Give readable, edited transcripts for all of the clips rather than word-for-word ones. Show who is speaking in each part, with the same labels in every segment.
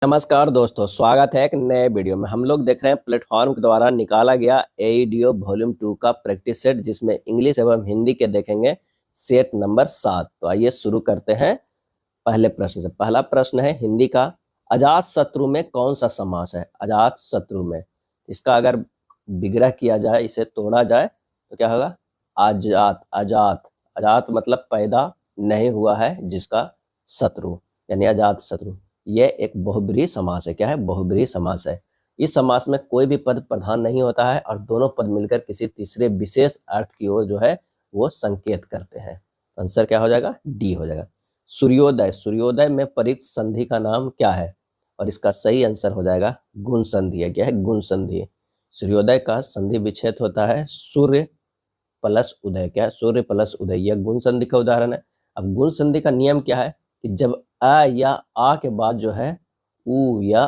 Speaker 1: नमस्कार दोस्तों, स्वागत है एक नए वीडियो में। हम लोग देख रहे हैं प्लेटफॉर्म के द्वारा निकाला गया एईडीओ वॉल्यूम 2 का प्रैक्टिस सेट, जिसमें इंग्लिश एवं हिंदी के देखेंगे सेट नंबर 7। तो आइए शुरू करते हैं पहले प्रश्न से। पहला प्रश्न है हिंदी का, अजात शत्रु में कौन सा समास है? अजात शत्रु में इसका अगर विग्रह किया जाए, इसे तोड़ा जाए तो क्या होगा? अजात। अजात अजात मतलब पैदा नहीं हुआ है जिसका, शत्रु यानी अजात शत्रु। ये एक बहुब्रीहि समास है। क्या है? बहुब्रीहि समास है। इस समास में कोई भी पद प्रधान नहीं होता है और दोनों पद मिलकर किसी तीसरे विशेष अर्थ की ओर जो है वो संकेत करते हैं। आंसर क्या हो जाएगा? डी हो जाएगा। सूर्योदय। सूर्योदय में परिक्त संधि का नाम क्या है? और इसका सही आंसर हो जाएगा गुण संधि है। क्या है? गुण संधि। सूर्योदय का संधि विच्छेद होता है सूर्य प्लस उदय। क्या है? सूर्य प्लस उदय। यह गुण संधि का उदाहरण है। अब गुण संधि का नियम क्या है कि जब अ या आ के बाद जो है उ या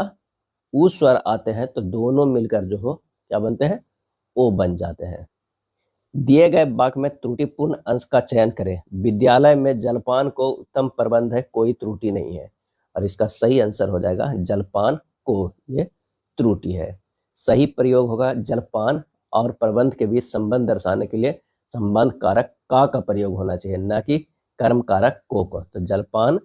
Speaker 1: उ स्वर आते हैं तो दोनों मिलकर जो हो क्या बनते हैं? ओ बन जाते हैं। दिए गए वाक्य में त्रुटिपूर्ण अंश का चयन करें। विद्यालय में जलपान को उत्तम प्रबंध है, कोई त्रुटि नहीं है। और इसका सही आंसर हो जाएगा जलपान को, ये त्रुटि है। सही प्रयोग होगा जलपान और प्रबंध के बीच संबंध दर्शाने के लिए संबंध कारक का प्रयोग होना चाहिए, न कि कर्म कारक को। तो जलपान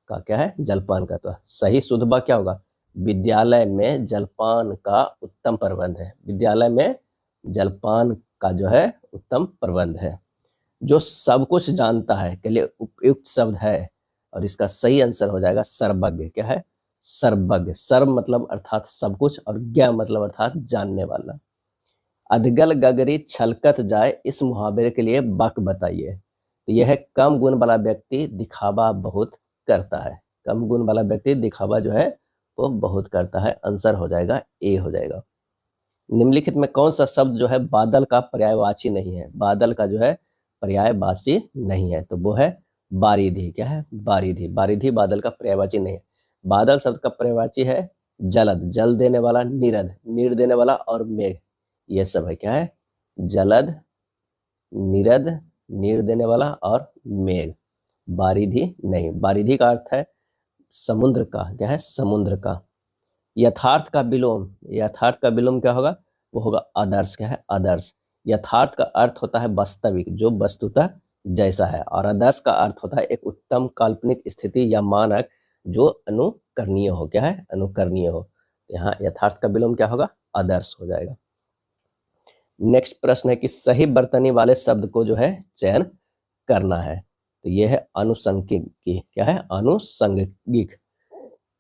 Speaker 1: का क्या है? जलपान का। तो सही शुद्ध वाक्य क्या होगा? विद्यालय में जलपान का उत्तम प्रबंध है। विद्यालय में जलपान का जो है उत्तम प्रबंध है। जो सब कुछ जानता है के लिए उपयुक्त शब्द है, और इसका सही आंसर हो जाएगा सर्वज्ञ। क्या है? सर्वज्ञ। सर्व मतलब अर्थात सब कुछ, और ज्ञ मतलब अर्थात जानने वाला। अधगल गगरी छलकत जाए, इस मुहावरे के लिए वाक्य बताइए। तो यह है, कम गुण वाला व्यक्ति दिखावा बहुत करता है। कम गुण वाला व्यक्ति दिखावा जो है वो बहुत करता है। आंसर हो जाएगा ए हो जाएगा। निम्नलिखित में कौन सा शब्द जो है बादल का पर्यायवाची नहीं है? बादल का जो है पर्यायवाची नहीं है, तो वो है बारिधि। क्या है? बारिधि। बारिधि बादल का पर्यायवाची नहीं है। बादल शब्द का पर्यायवाची है जलद, जल देने वाला, नीरद, नीर देने वाला, और मेघ। ये सब है। क्या है? जलद, नीरद, नीर देने वाला और मेघ। बारिधि नहीं। बारिधि का अर्थ है समुद्र का। क्या है? समुद्र का। यथार्थ का विलोम। यथार्थ का विलोम क्या होगा? वो होगा आदर्श। क्या है? आदर्श। यथार्थ का अर्थ होता है वास्तविक, जो वस्तुतः जैसा है, और आदर्श का अर्थ होता है एक उत्तम काल्पनिक स्थिति या मानक जो अनुकरणीय हो। क्या है? अनुकरणीय हो। यहाँ यथार्थ का विलोम क्या होगा? आदर्श हो जाएगा। नेक्स्ट प्रश्न है कि सही वर्तनी वाले शब्द को जो है चयन करना है। तो यह है अनुसंगिक की। क्या है? अनुसंगिक।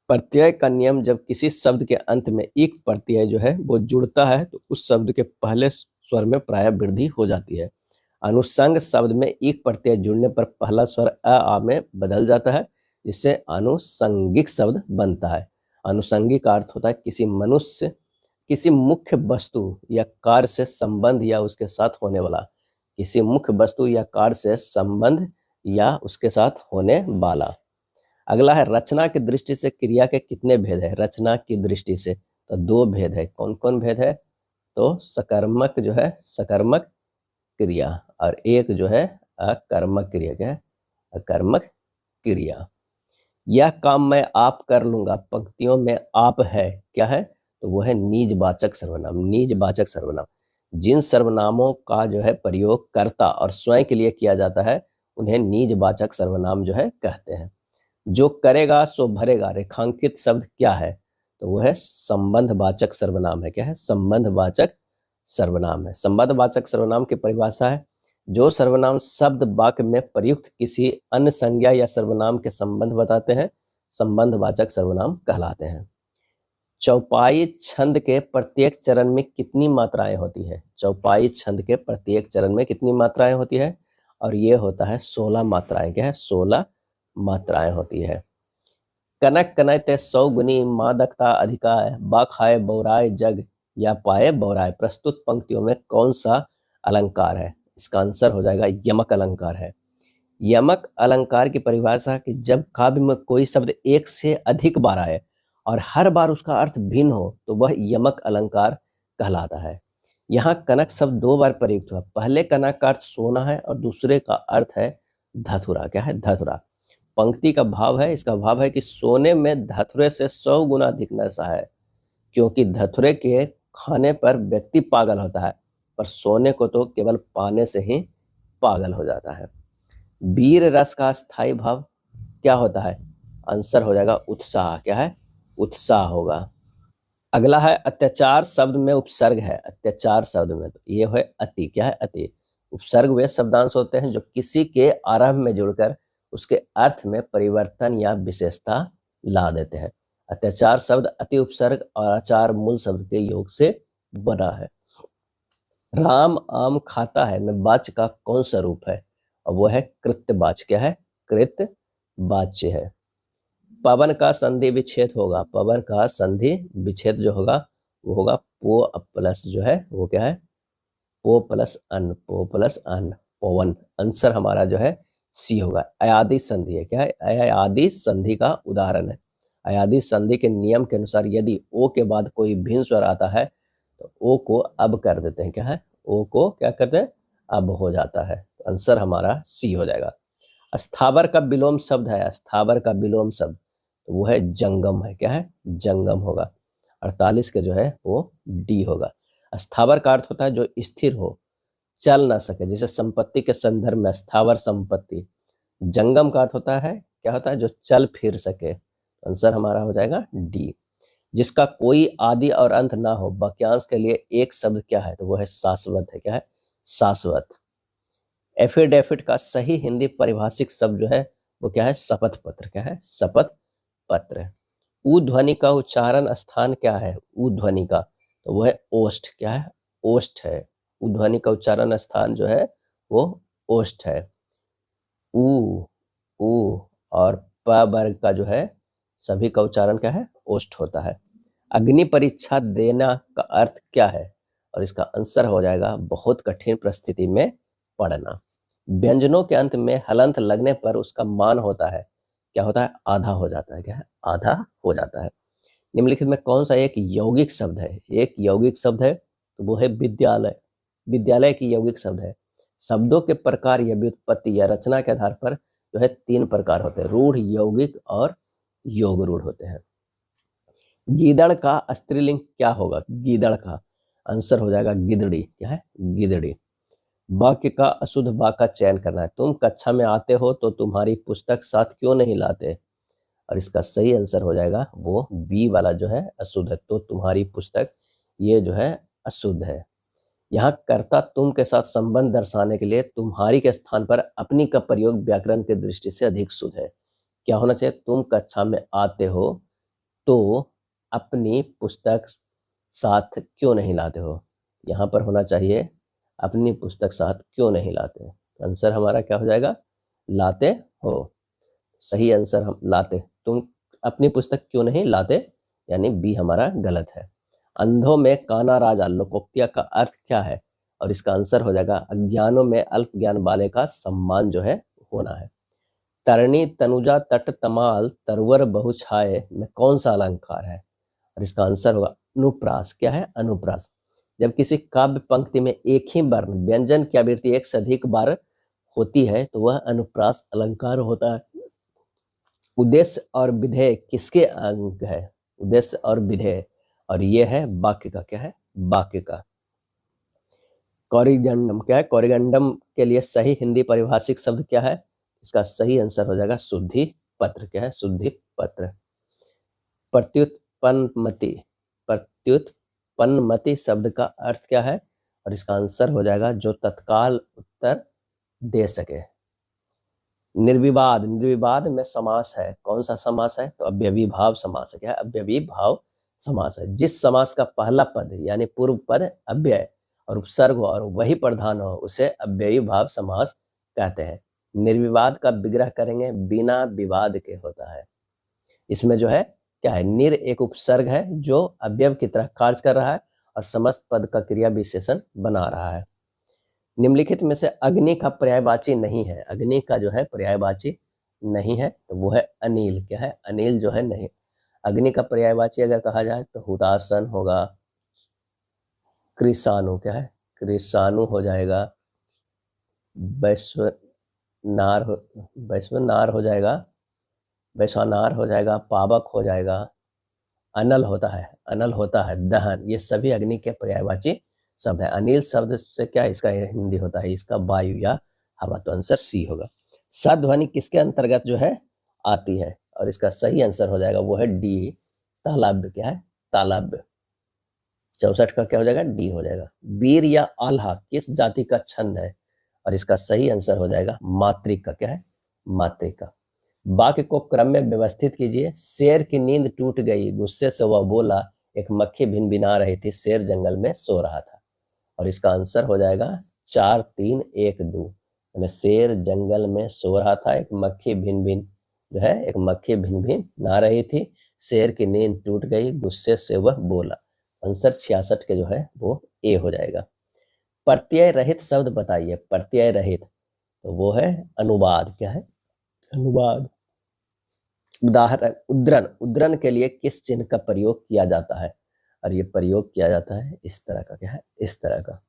Speaker 1: प्रत्यय का नियम, जब किसी शब्द के अंत में एक प्रत्यय जो है वो जुड़ता है तो उस शब्द के पहले स्वर में प्राय वृद्धि हो जाती है। अनुसंग शब्द में एक प्रत्यय जुड़ने पर पहला स्वर आ में बदल जाता है, जिससे अनुसंगिक शब्द बनता है। अनुसंगिक का अर्थ होता है किसी मनुष्य, किसी मुख्य वस्तु या कार्य से संबंध या उसके साथ होने वाला। किसी मुख्य वस्तु या कार्य से संबंध या उसके साथ होने वाला। अगला है रचना की दृष्टि से क्रिया के कितने भेद है? रचना की दृष्टि से तो दो भेद है। कौन कौन भेद है? तो सकर्मक जो है सकर्मक क्रिया, और एक जो है अकर्मक क्रिया। क्या है? अकर्मक क्रिया। यह काम मैं आप कर लूंगा, पंक्तियों में आप है। क्या है? तो वो है निजवाचक सर्वनाम। निजवाचक सर्वनाम। जिन सर्वनामों का जो है प्रयोग कर्ता और स्वयं के लिए किया जाता है उन्हें निजवाचक सर्वनाम जो है कहते हैं। जो करेगा सो भरेगा रेखांकित शब्द क्या है? तो वो है संबंधवाचक सर्वनाम है। क्या है? संबंधवाचक सर्वनाम है। संबंधवाचक सर्वनाम की परिभाषा है, जो सर्वनाम शब्द वाक्य में प्रयुक्त किसी अन्य संज्ञा या सर्वनाम के संबंध बताते हैं, संबंधवाचक सर्वनाम कहलाते हैं। चौपाई छंद के प्रत्येक चरण में कितनी मात्राएं होती है? चौपाई छंद के प्रत्येक चरण में कितनी मात्राएं होती है? और ये होता है 16 मात्राएं। क्या है? 16 मात्राएं होती है। कनक कनैते 100 गुनी, मादकता अधिकाय, बा खाए बौराए जग, या पाए बौराए। प्रस्तुत पंक्तियों में कौन सा अलंकार है? इसका आंसर हो जाएगा यमक अलंकार है। यमक अलंकार की परिभाषा कि जब काव्य में कोई शब्द एक से अधिक बार आए और हर बार उसका अर्थ भिन्न हो तो वह यमक अलंकार कहलाता है। यहाँ कनक शब्द दो बार प्रयुक्त हुआ। पहले कनक का अर्थ सोना है और दूसरे का अर्थ है धतुरा। क्या है? धतुरा। पंक्ति का भाव है, इसका भाव है कि सोने में धतुरे से 100 गुना अधिक नशा है, क्योंकि धतुरे के खाने पर व्यक्ति पागल होता है, पर सोने को तो केवल पाने से ही पागल हो जाता है। वीर रस का स्थायी भाव क्या होता है? आंसर हो जाएगा उत्साह। क्या है? उत्साह होगा। अगला है अत्याचार शब्द में उपसर्ग है। अत्याचार शब्द में तो ये है अति। क्या है? अति। उपसर्ग वे शब्दांश होते हैं जो किसी के आरंभ में जुड़कर उसके अर्थ में परिवर्तन या विशेषता ला देते हैं। अत्याचार शब्द अति उपसर्ग और आचार मूल शब्द के योग से बना है। राम आम खाता है में वाच्य का कौन सा रूप है? और वो है कृत्यवाच्य। क्या है? कृत्यवाच्य है। पवन का संधि विच्छेद होगा। पवन का संधि विच्छेद जो होगा वो होगा पो प्लस जो है वो क्या है? पो प्लस अन। पो प्लस अन, पवन। आंसर हमारा जो है सी होगा। अयादि संधि है। क्या है? अयादि संधि का उदाहरण है। अयादि संधि के नियम के अनुसार यदि ओ के बाद कोई भिन्न स्वर आता है तो ओ को अब कर देते हैं। क्या है? ओ को क्या करते हैं? अब हो जाता है। आंसर हमारा सी हो जाएगा। स्थावर का विलोम शब्द है। स्थावर का विलोम शब्द तो वो है जंगम है। क्या है? जंगम होगा। 48 के जो है वो डी होगा। स्थावर का अर्थ होता है जो स्थिर हो, चल ना सके, जैसे संपत्ति के संदर्भ में स्थावर संपत्ति। जंगम का अर्थ होता है क्या होता है? जो चल फिर सके। आंसर हमारा हो जाएगा डी। जिसका कोई आदि और अंत ना हो, वाक्यांश के लिए एक शब्द क्या है? तो वो है शाश्वत है। क्या है? शाश्वत। एफिडेविट का सही हिंदी परिभाषिक शब्द जो है वो क्या है? शपथ पत्र। क्या है? शपथ पत्र। ऊ ध्वनि का उच्चारण स्थान क्या है? ऊ ध्वनि का तो वो है ओष्ठ। क्या है? ओष्ठ है। ऊ ध्वनि का उच्चारण स्थान जो है वो ओष्ठ है। ऊ, ऊ और प वर्ग का जो है सभी का उच्चारण क्या है? ओष्ठ होता है। अग्नि परीक्षा देना का अर्थ क्या है? और इसका आंसर हो जाएगा बहुत कठिन परिस्थिति में पड़ना। व्यंजनों के अंत में हलंत लगने पर उसका मान होता है क्या होता है? आधा हो जाता है। क्या है? आधा हो जाता है। निम्नलिखित में कौन सा एक यौगिक शब्द है? एक यौगिक शब्द है तो वो है विद्यालय। विद्यालय की यौगिक शब्द है। शब्दों के प्रकार या व्युत्पत्ति या रचना के आधार पर जो है 3 प्रकार होते हैं, रूढ़, यौगिक और योग रूढ़ होते हैं। गीदड़ का स्त्रीलिंग क्या होगा? गीदड़ का आंसर हो जाएगा गिदड़ी। क्या है? गिदड़ी। वाक्य का अशुद्ध वाक्य का चयन करना है। तुम कक्षा में आते हो तो तुम्हारी पुस्तक साथ क्यों नहीं लाते? और इसका सही आंसर हो जाएगा वो बी वाला जो है अशुद्ध है। तो तुम्हारी पुस्तक ये जो है अशुद्ध है। यहाँ कर्ता तुम के साथ संबंध दर्शाने के लिए तुम्हारी के स्थान पर अपनी का प्रयोग व्याकरण की दृष्टि से अधिक शुद्ध है। क्या होना चाहिए? तुम कक्षा में आते हो तो अपनी पुस्तक साथ क्यों नहीं लाते हो? यहाँ पर होना चाहिए अपनी पुस्तक साथ क्यों नहीं लाते। आंसर हमारा क्या हो जाएगा? लाते हो। सही आंसर हम लाते। तुम अपनी पुस्तक क्यों नहीं लाते, यानी बी हमारा गलत है। अंधों में काना राजा लोकोक्तिया का अर्थ क्या है? और इसका आंसर हो जाएगा अज्ञानों में अल्प ज्ञान वाले का सम्मान जो है होना है। तरणी तनुजा तट तमाल तरवर बहुछाए में कौन सा अलंकार है? और इसका आंसर होगा अनुप्रास। क्या है? अनुप्रास। जब किसी काव्य पंक्ति में एक ही वर्ण व्यंजन की आवृत्ति एक से अधिक बार होती है तो वह अनुप्रास अलंकार होता है। उद्देश्य और विधेय किसके अंग है? उद्देश्य और विधेय, और ये है वाक्य का। क्या है? वाक्य का। कॉरिगंडम क्या है? कॉरिगंडम के लिए सही हिंदी परिभाषिक शब्द क्या है? इसका सही आंसर हो जाएगा शुद्धि पत्र। क्या है? शुद्धि पत्र। प्रत्युत्पन्नमति। प्रत्युत्पन्नमति शब्द का अर्थ क्या है? और इसका आंसर हो जाएगा जो तत्काल उत्तर दे सके। निर्विवाद। निर्विवाद में समास है। कौन सा समास है? तो अव्ययी भाव समास है। क्या है? अव्ययी भाव समास है। जिस समास का पहला पद यानी पूर्व पद अव्यय और उपसर्ग हो और वही प्रधान हो उसे अव्ययी भाव समास कहते हैं। निर्विवाद का विग्रह करेंगे बिना विवाद के होता है। इसमें जो है क्या है? निर एक उपसर्ग है जो अव्यय की तरह कार्य कर रहा है और समस्त पद का क्रिया विशेषण बना रहा है। निम्नलिखित में से अग्नि का पर्यायवाची नहीं है। अग्नि का जो है पर्यायवाची नहीं है तो वो है अनिल। क्या है? अनिल जो है नहीं। अग्नि का पर्यायवाची अगर कहा जाए तो हुतासन होगा। कृषाणु। क्या है? कृषाणु हो जाएगा। वैश्वनार हो जाएगा। वैश्वानार हो जाएगा, पावक हो जाएगा, अनल होता है, दहन, ये सभी अग्नि के पर्यायवाची शब्द है। अनिल शब्द से क्या इसका हिंदी होता है, इसका वायु या हवा, तो आंसर सी होगा। सध्वनि किसके अंतर्गत जो है आती है, और इसका सही आंसर हो जाएगा वो है डी, तालाब्य। क्या है, तालाब्य। 64 का क्या हो जाएगा, डी हो जाएगा। वीर या आल्हा किस जाति का छंद है, और इसका सही आंसर हो जाएगा मात्रिक का। क्या है, मात्रिक का। वाक्य को क्रम में व्यवस्थित कीजिए। शेर की नींद टूट गई, गुस्से से वह बोला, एक मक्खी भिनभिना रही थी, शेर जंगल में सो रहा था, और इसका आंसर हो जाएगा 4 3 1 2। यानी शेर जंगल में सो रहा था, एक मक्खी भिन भिन ना रही थी, शेर की नींद टूट गई, गुस्से से वह बोला। आंसर 66 के जो है वो ए हो जाएगा। प्रत्यय रहित शब्द बताइए। प्रत्यय रहित तो वो है अनुवाद। क्या है, अनुवाद। उदाहरण, उद्दरण। उद्दरण के लिए किस चिन्ह का प्रयोग किया जाता है, और ये प्रयोग किया जाता है इस तरह का। क्या है, इस तरह का,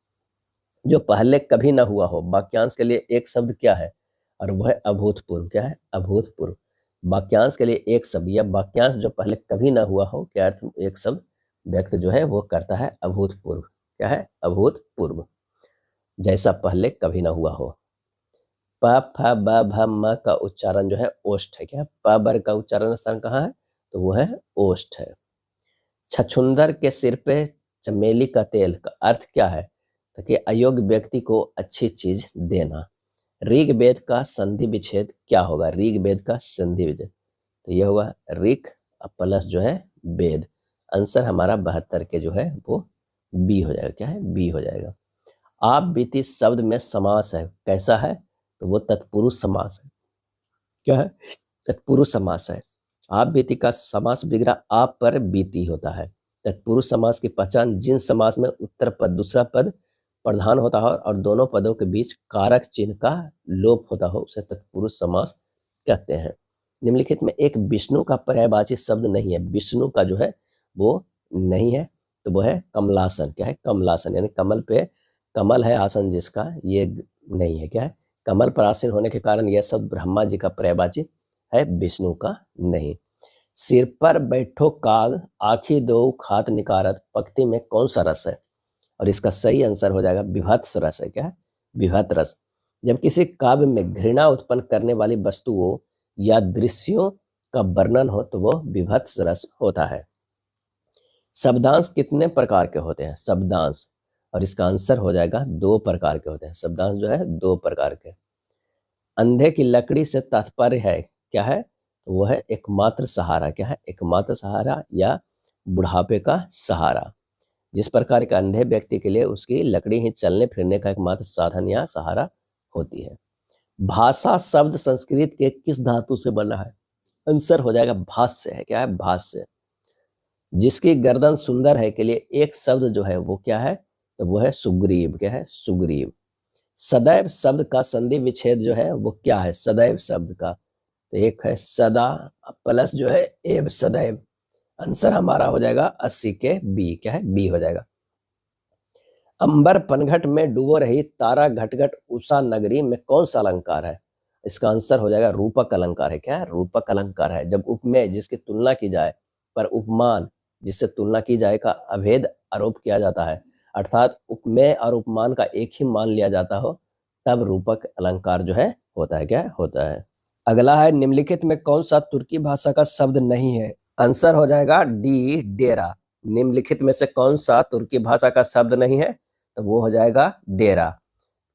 Speaker 1: जो पहले कभी ना हुआ हो। वाक्यांश के लिए एक शब्द क्या है, और वह है अभूतपूर्व। क्या है, अभूतपूर्व। वाक्यांश के लिए एक शब्द या वाक्यांश जो पहले कभी ना हुआ हो, क्या अर्थ, एक शब्द व्यक्त जो है वो करता है अभूतपूर्व। क्या है, अभूतपूर्व, जैसा पहले कभी ना हुआ हो। प फ ब भ म का उच्चारण जो है ओष्ठ है। क्या, प बर का उच्चारण स्थान कहाँ है, तो वो है ओष्ठ है। छछुंदर के सिर पे चमेली का तेल का अर्थ क्या है, तो कि अयोग्य व्यक्ति को अच्छी चीज देना। ऋग्वेद का संधि विच्छेद क्या होगा, ऋग्वेद का संधि विच्छेद, तो ये होगा ऋक प्लस जो है वेद। आंसर हमारा 72 के जो है वो बी हो जाएगा। क्या है, बी हो जाएगा। आप बीती शब्द में समास है, कैसा है, तो वो तत्पुरुष समास है। क्या है, तत्पुरुष समास है। आप बीती का समास विग्रह आप पर बीती होता है। तत्पुरुष समास की पहचान, जिन समास में उत्तर पद दूसरा पद प्रधान होता हो और दोनों पदों के बीच कारक चिन्ह का लोप होता हो, उसे तत्पुरुष समास कहते हैं। निम्नलिखित में एक विष्णु का पर्यायवाची शब्द नहीं है। विष्णु का जो है वो नहीं है, तो वो है कमलासन। क्या है, कमलासन, यानी कमल पे कमल है आसन जिसका, ये नहीं है। क्या है, कमल पर आसीन होने के कारण यह शब्द ब्रह्मा जी का पर्यायवाची है, विष्णु का नहीं। सिर पर बैठो काग, आखी दो खात निकारत, पंक्ति में कौन सा रस है, और इसका सही आंसर हो जाएगा विभत्स रस है। क्या है, विभत्स रस। जब किसी काव्य में घृणा उत्पन्न करने वाली वस्तुओं या दृश्यों का वर्णन हो तो वो विभत्स रस होता है। शब्दांश कितने प्रकार के होते हैं, शब्दांश, और इसका आंसर हो जाएगा 2 प्रकार के होते हैं। शब्दांश जो है 2 प्रकार के। अंधे की लकड़ी से तात्पर्य है, क्या है, तो वो है एकमात्र सहारा। क्या है, एकमात्र सहारा या बुढ़ापे का सहारा। जिस प्रकार के अंधे व्यक्ति के लिए उसकी लकड़ी ही चलने फिरने का एकमात्र साधन या सहारा होती है। भाषा शब्द संस्कृत के किस धातु से बना है, आंसर हो जाएगा भाष्य है। क्या है, भाष्य। जिसकी गर्दन सुंदर है के लिए एक शब्द जो है वो क्या है, तो वो है सुग्रीव। क्या है, सुग्रीव। सदैव शब्द का संधि विच्छेद जो है वो क्या है, सदैव शब्द का, तो एक है सदा प्लस जो है एव, सदैव। आंसर हमारा हो जाएगा 80 के बी। क्या है, बी हो जाएगा। अंबर पनघट में डूबो रही तारा घटघट उषा नगरी में कौन सा अलंकार है, इसका आंसर हो जाएगा रूपक अलंकार है। क्या है, रूपक अलंकार है। जब उपमेय जिसकी तुलना की जाए पर उपमान जिससे तुलना की जाए का अभेद आरोप किया जाता है, अर्थात उपमेय और उपमान का एक ही मान लिया जाता हो, तब रूपक अलंकार जो है होता है। क्या होता है। अगला है, निम्नलिखित में कौन सा तुर्की भाषा का शब्द नहीं है, आंसर हो जाएगा डी, डेरा। निम्नलिखित में से कौन सा तुर्की भाषा का शब्द नहीं है, तो वो हो जाएगा डेरा।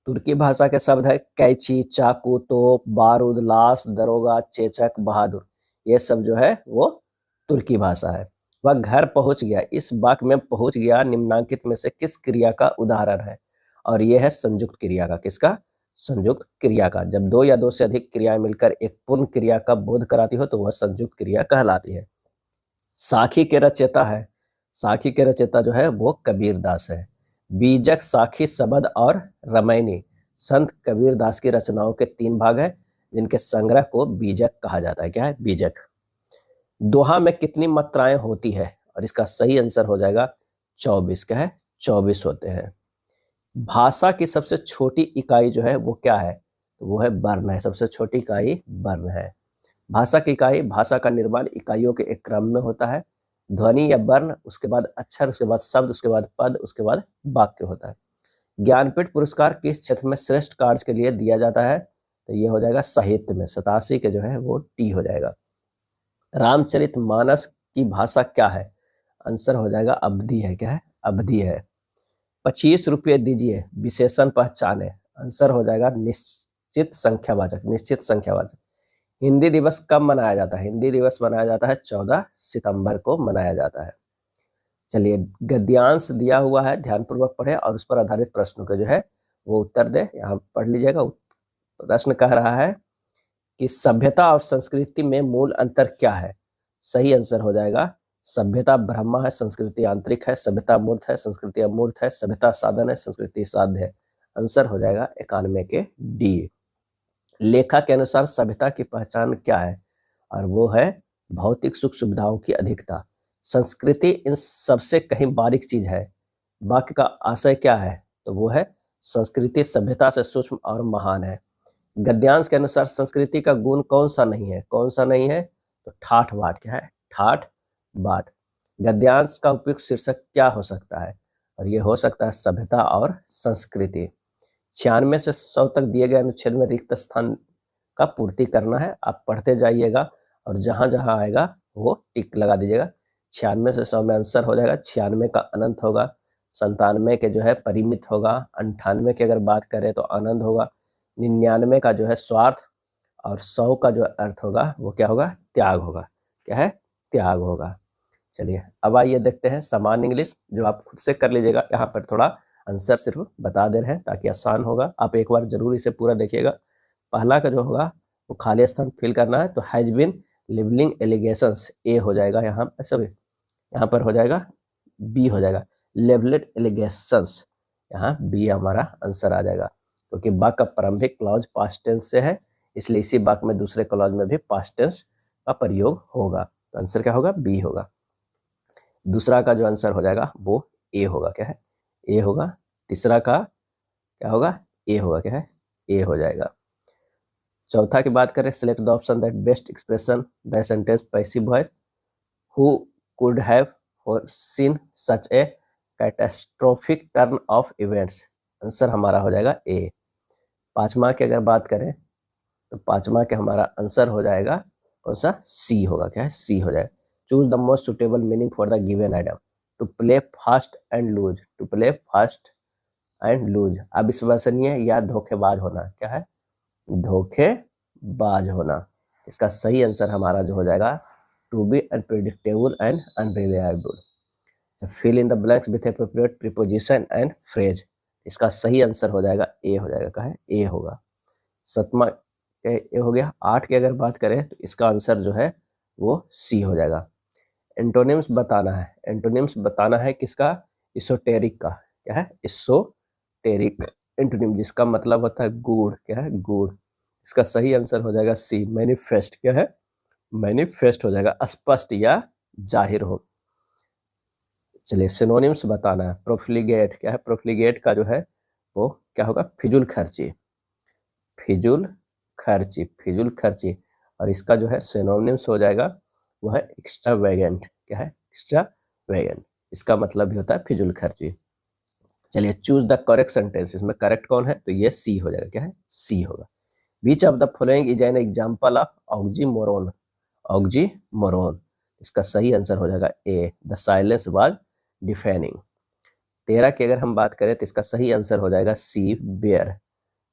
Speaker 1: तुर्की भाषा के शब्द है कैची, चाकू, तोप, बारूद, लाश, दरोगा, चेचक, बहादुर। ये सब जो है वो तुर्की भाषा है। वह घर पहुंच गया, इस वाक्य में पहुंच गया निम्नांकित में से किस क्रिया का उदाहरण है, और यह है संयुक्त क्रिया का। किसका, संयुक्त क्रिया का। जब 2 या 2 से अधिक क्रियाएं मिलकर एक पूर्ण क्रिया का बोध कराती हो तो वह संयुक्त क्रिया कहलाती है। साखी के रचयिता है, साखी के रचयिता जो है वो कबीरदास है। बीजक, साखी, शबद और रामायणी संत कबीरदास की रचनाओं के 3 भाग हैं, जिनके संग्रह को बीजक कहा जाता है। क्या है, बीजक। दोहा में कितनी मात्राएं होती है, और इसका सही आंसर हो जाएगा 24। क्या है, 24 होते हैं। भाषा की सबसे छोटी इकाई जो है वो क्या है, तो वो है वर्ण है। सबसे छोटी इकाई वर्ण है। भाषा की इकाई, भाषा का निर्माण इकाइयों के एक क्रम में होता है। ध्वनि या वर्ण, उसके बाद अक्षर, उसके बाद शब्द, उसके बाद पद, उसके बाद वाक्य होता है। ज्ञानपीठ पुरस्कार किस क्षेत्र में श्रेष्ठ कार्य के लिए दिया जाता है? तो ये हो जाएगा साहित्य में, 87 के जो है वो टी हो जाएगा। रामचरितमानस की भाषा क्या है? आंसर हो जाएगा अवधी है। क्या है? अवधी है। 25 रुपये दीजिए, विशेषण पहचाने। आंसर हो जाएगा निश्चित संख्यावाचक, निश्चित संख्यावाचक। हिंदी दिवस कब मनाया जाता है? हिंदी दिवस मनाया जाता है 14 सितंबर को मनाया जाता है। चलिए, गद्यांश दिया हुआ है, ध्यानपूर्वक पढ़े और उस पर आधारित प्रश्नों के जो है वो उत्तर दे। यहाँ पढ़ लीजिएगा। प्रश्न कह रहा है कि सभ्यता और संस्कृति में मूल अंतर क्या है? सही आंसर हो जाएगा सभ्यता ब्रह्मा है, संस्कृति आंतरिक है। सभ्यता मूर्त है, संस्कृति अमूर्त है। सभ्यता साधन है, संस्कृति साध्य है। आंसर हो जाएगा 91 के डी। लेखा के अनुसार सभ्यता की पहचान क्या है? और वो है भौतिक सुख सुविधाओं की अधिकता। संस्कृति इन सबसे कहीं बारीक चीज है। वाक्य का आशय क्या है? तो वो है संस्कृति सभ्यता से सूक्ष्म और महान है। गद्यांश के अनुसार संस्कृति का गुण कौन सा नहीं है? कौन सा नहीं है? तो ठाठ बाट। क्या है? ठाठ बाट। गद्यांश का उपयुक्त शीर्षक क्या हो सकता है? और ये हो सकता है सभ्यता और संस्कृति। 96 से 100 तक दिए गए अनुच्छेद में रिक्त स्थान का पूर्ति करना है। आप पढ़ते जाइएगा और जहां जहां आएगा वो टिक लगा दीजिएगा। 96 से 100 में आंसर हो जाएगा 96 का अनंत होगा, 97 के जो है परिमित होगा, 98 की अगर बात करें तो आनंद होगा, 99 का जो है स्वार्थ, और 100 का जो अर्थ होगा वो क्या होगा? त्याग होगा। क्या है? त्याग होगा। चलिए, अब आइए देखते हैं सामान्य इंग्लिश, जो आप खुद से कर लीजिएगा। यहाँ पर थोड़ा आंसर सिर्फ बता दे रहे हैं ताकि आसान होगा। आप एक बार जरूर इसे पूरा देखिएगा। पहला का जो होगा वो खाली स्थान फिल करना है, तो हैज बीन लिवलिंग एलिगेशंस, ए हो जाएगा यहाँ पर। सभी यहाँ पर हो जाएगा बी हो जाएगा, लेवलेड एलिगेशंस। यहाँ बी हमारा आंसर आ जाएगा, क्योंकि वाक्य का प्रारंभिक क्लॉज पास्ट टेंस से है, इसलिए इसी वाक्य में दूसरे क्लॉज में भी पास्ट टेंस का प्रयोग होगा। तो आंसर क्या होगा? बी होगा। दूसरा का जो आंसर हो जाएगा वो ए होगा। क्या है? ए होगा। तीसरा का क्या होगा? ए होगा। क्या है? ए हो जाएगा। चौथा की बात करें, select the option that best expression the sentence passive voice. Who could have foreseen such A catastrophic turn off events. Answer हमारा हो जाएगा ए। पांचवा की अगर बात करें तो पांचवा के हमारा आंसर हो जाएगा कौन सा? सी होगा। क्या है? सी हो जाएगा। Choose the most suitable meaning for the given item. To play fast and loose. To play fast and loose, अविश्वसनीय या धोखेबाज होना। क्या है? धोखेबाज होना। इसका सही आंसर हमारा जो हो जाएगा to be unpredictable and unreliable. Fill in the blanks with appropriate preposition and phrase. इसका सही आंसर हो जाएगा ए हो जाएगा। क्या है? ए होगा। सतमा ए हो गया। 8 की अगर बात करें तो इसका आंसर जो है वो सी हो जाएगा। एंटोनिम्स बताना है। एंटोनिम्स बताना है किसका? इसोटेरिक का। क्या है? इसोटेरिक एंटोनिम, जिसका मतलब होता है गूढ़। क्या है? गूढ़। इसका सही आंसर हो जाएगा सी, मैनिफेस्ट। क्या है? मैनिफेस्ट हो जाएगा, स्पष्ट या जाहिर हो। चलिए, सिनोनिम्स बताना है। प्रोफ्लिगेट। क्या है? प्रोफ्लिगेट का जो है वो क्या होगा? फिजूल खर्ची। फिजूल खर्ची, फिजूल खर्ची। और इसका जो है सिनोनिम्स हो जाएगा वो है एक्स्ट्रावेगेंट। क्या है? एक्स्ट्रावेगेंट। इसका मतलब भी होता है फिजूल खर्ची। चलिए, चूज द करेक्ट सेंटेंस। इसमें करेक्ट कौन है? तो ये सी हो जाएगा। क्या है? सी होगा। Which of the following is an example of oxymoron. Oxymoron. इसका सही आंसर हो जाएगा A, the silence was deafening. 13 की अगर हम बात करें तो इसका सही आंसर हो जाएगा सी, बेयर।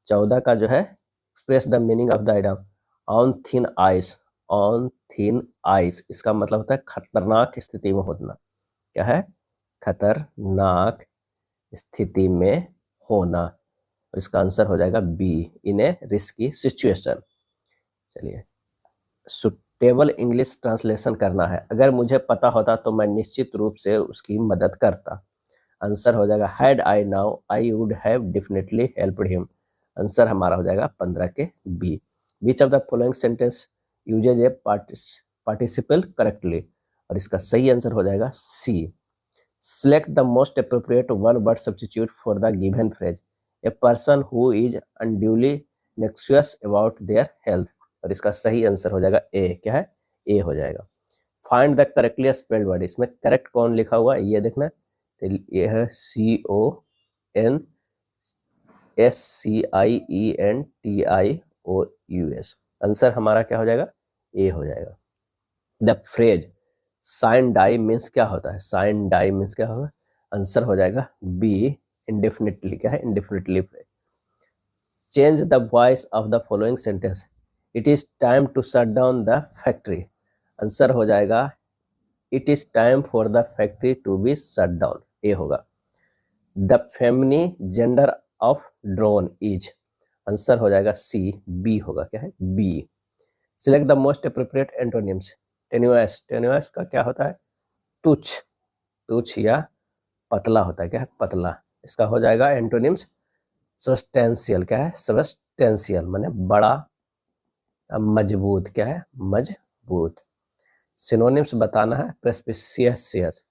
Speaker 1: 14 का जो है express the meaning of the item on thin ice. On thin ice, इसका मतलब होता है खतरनाक स्थिति में होना। क्या है? खतरनाक स्थिति में होना। इसका आंसर हो जाएगा बी, इन ए रिस्की सिचुएशन। चलिए, सुटेबल इंग्लिश ट्रांसलेशन करना है। अगर मुझे पता होता तो मैं निश्चित रूप से उसकी मदद करता। आंसर हो जाएगा had I now I would have definitely helped him. Answer हमारा हो जाएगा 15 के B. Which of the following sentence uses a participle correctly. और इसका सही आंसर हो जाएगा सी। Select the most appropriate one-word substitute for the given phrase. A person who is unduly anxious about their health. और इसका सही आंसर हो जाएगा ए। क्या है? ए हो जाएगा। Find the correctly spelled word, इसमें करेक्ट कौन लिखा हुआ है ये देखना। तो ये है CONSCIENTIOUS। आंसर हमारा क्या हो जाएगा? ए हो जाएगा। The phrase sine die means क्या होता है? साइन डाई मीन्स क्या होगा? आंसर हो जाएगा बी, इंडेफिनिटली। क्या है? Indefinitely phrase. Change the voice of the following sentence, it is time to shut down the factory. Answer हो जाएगा it is time for the factory to be shut down. A होगा। The feminine gender of drone is. Answer हो जाएगा C, B होगा। क्या है? B. Select the most appropriate antonyms. Tenuous, tenuous का क्या होता है? तुच्छ, तुच्छ या पतला होता है। क्या है? पतला। इसका हो जाएगा एंटोनिम्स सबस्टेंशियल। क्या है? सबस्टेंशियल माने बड़ा, मजबूत। क्या है? मजबूत। सिनोनिम्स बताना है। प्रेस्पिशियस,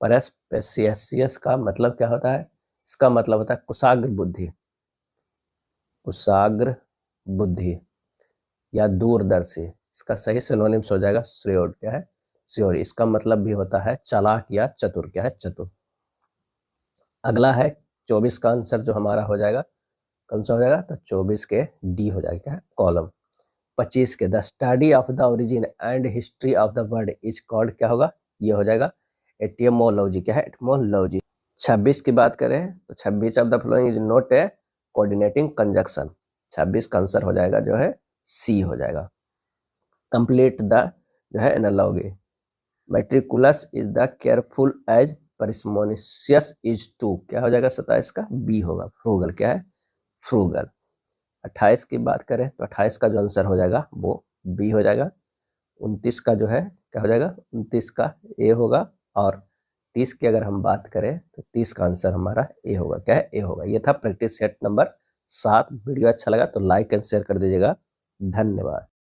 Speaker 1: प्रेस्पिशियस का मतलब क्या होता है? इसका मतलब होता है कुशाग्र बुद्धि, कुशाग्र बुद्धि या दूरदर्शी। इसका सही सिनोनिम्स हो जाएगा श्रेयोड। क्या है? श्रेयोड। इसका मतलब भी होता है चालाक या चतुर। क्या है? चतुर। अगला है 24 का आंसर जो हमारा हो जाएगा, कौन सा हो जाएगा? तो 24 के डी हो जाएगा। क्या है? कॉलम। 25 के the study of the origin and history of the word is called. क्या होगा? ये हो जाएगा एटिमोलॉजी। क्या है? एटिमोलॉजी। 26 की बात करें तो 26 of the following is not a coordinating conjunction. 26 का आंसर हो जाएगा जो है सी हो जाएगा। कंप्लीट द जो है analogy. Meticulous is the careful as parsimonious is to. क्या हो जाएगा? 27 का बी होगा। फ्रूगल। क्या है? फ्रूगल। 28 की बात करें तो 28 का जो आंसर हो जाएगा वो बी हो जाएगा। 29 का जो है क्या हो जाएगा? 29 का ए होगा। और 30 की अगर हम बात करें तो 30 का आंसर हमारा ए होगा। क्या है? ए होगा। ये था प्रैक्टिस सेट नंबर 7। वीडियो अच्छा लगा तो लाइक एंड शेयर कर दीजिएगा। धन्यवाद।